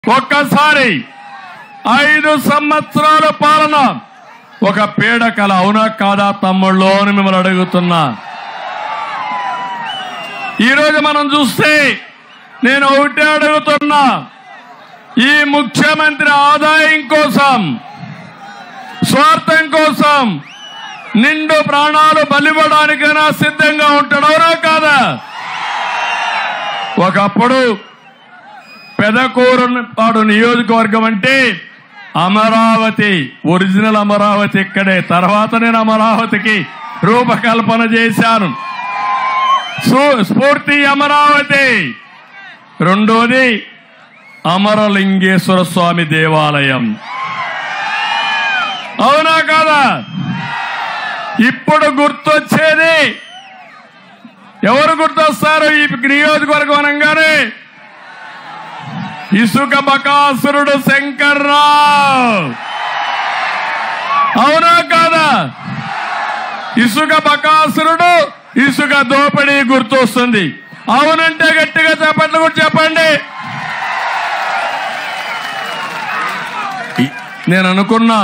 ఒక్కసారి 5 సంవత్సరాల పాలన ఒక పీడకల అవునా కాదా తమ్ముళ్ళు అని మిమ్మల్ని అడుగుతున్నా. ఈరోజు మనం చూస్తే నేను ఒకటే అడుగుతున్నా, ఈ ముఖ్యమంత్రి ఆదాయం కోసం, స్వార్థం కోసం నిండు ప్రాణాలు బలివ్వడానికైనా సిద్ధంగా ఉంటాడు అవునా కాదా? ఒకప్పుడు పెదకూరుపాడు నియోజకవర్గం అంటే అమరావతి, ఒరిజినల్ అమరావతి ఇక్కడే. తర్వాత నేను అమరావతికి రూపకల్పన చేశాను. స్ఫూర్తి అమరావతి. రెండోది అమరలింగేశ్వర స్వామి దేవాలయం. అవునా కాదా? ఇప్పుడు గుర్తొచ్చేది ఎవరు గుర్తొస్తారు ఈ నియోజకవర్గం అనగానే? ఇసుక బకాసురుడు శంకర్రావు. అవునా కాదా? ఇసుక బకాసురుడు, ఇసుక దోపిడీ గుర్తొస్తుంది. అవునంటే గట్టిగా చెప్పండి, కూడా చెప్పండి. నేను అనుకున్నా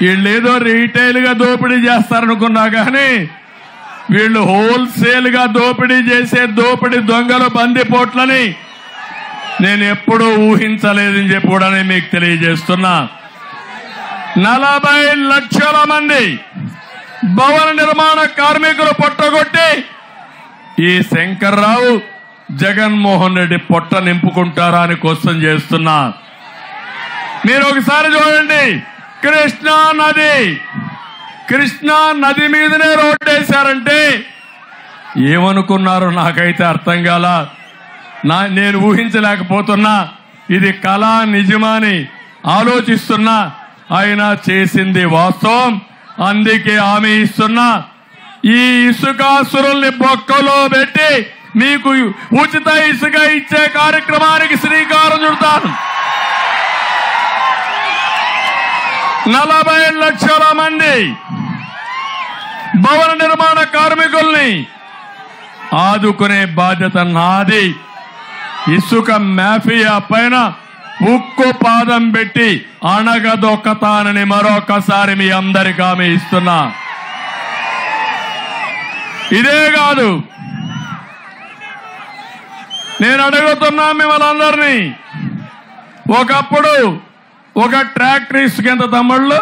వీళ్ళేదో రీటైల్ గా దోపిడీ చేస్తారనుకున్నా కానీ వీళ్ళు హోల్సేల్ గా దోపిడీ చేసే దోపిడీ దొంగలు, బందిపోట్లని నేను ఎప్పుడూ ఊహించలేదని చెప్పి కూడా మీకు తెలియజేస్తున్నా. 40 లక్షల మంది భవన నిర్మాణ కార్మికులు పొట్టగొట్టి ఈ శంకర్రావు, జగన్మోహన్ రెడ్డి పొట్ట నింపుకుంటారా అని క్వశ్చన్ చేస్తున్నా. మీరు ఒకసారి చూడండి, కృష్ణా నది మీదనే రోడ్డు వేశారంటే ఏమనుకున్నారు నాకైతే అర్థం కాల. నేను ఊహించలేకపోతున్నా. ఇది కళ నిజమాని ఆలోచిస్తున్నా. ఆయన చేసింది వాస్తవం. అందుకే హామీ ఇస్తున్నా, ఈ ఇసుకాసురుల్ని బొక్కలో పెట్టి మీకు ఉచిత ఇసుక ఇచ్చే కార్యక్రమానికి శ్రీకారం చుడతాను. 40 లక్షల మంది భవన నిర్మాణ కార్మికుల్ని ఆదుకునే బాధ్యత నాది. ఇసుక మాఫియా పైన ఉక్కు పాదం పెట్టి అణగదొక్కతానని మరొకసారి మీ అందరికీ హామీ ఇస్తున్నా. ఇదే కాదు, నేను అడుగుతున్నా మిమ్మల్ని అందరినీ, ఒకప్పుడు ఒక ట్రాక్టర్ ఇసుక ఎంత తమ్ముళ్ళు?